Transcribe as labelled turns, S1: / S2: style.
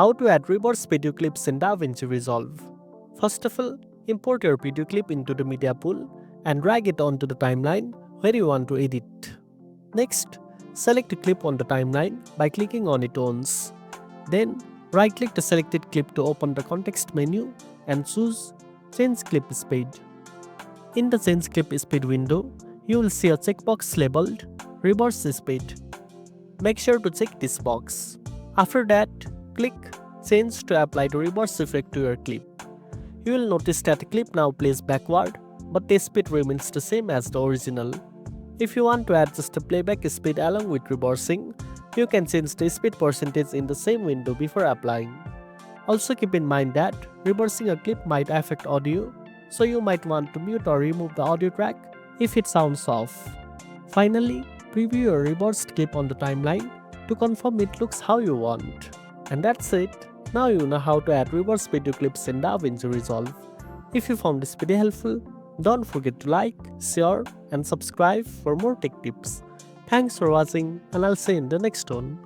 S1: How to add reverse video clips in DaVinci Resolve. First of all, import your video clip into the media pool and drag it onto the timeline where you want to edit. Next, select a clip on the timeline by clicking on it once. Then, right-click the selected clip to open the context menu and choose Change Clip Speed. In the Change Clip Speed window, you will see a checkbox labeled Reverse Speed. Make sure to check this box. After that, click Change to apply the reverse effect to your clip. You will notice that the clip now plays backward, but the speed remains the same as the original. If you want to adjust the playback speed along with reversing, you can change the speed percentage in the same window before applying. Also keep in mind that reversing a clip might affect audio, so you might want to mute or remove the audio track if it sounds off. Finally, preview your reversed clip on the timeline to confirm it looks how you want. And that's it. Now you know how to add reverse video clips in DaVinci Resolve. If you found this video helpful, don't forget to like, share and subscribe for more tech tips. Thanks for watching and I'll see you in the next one.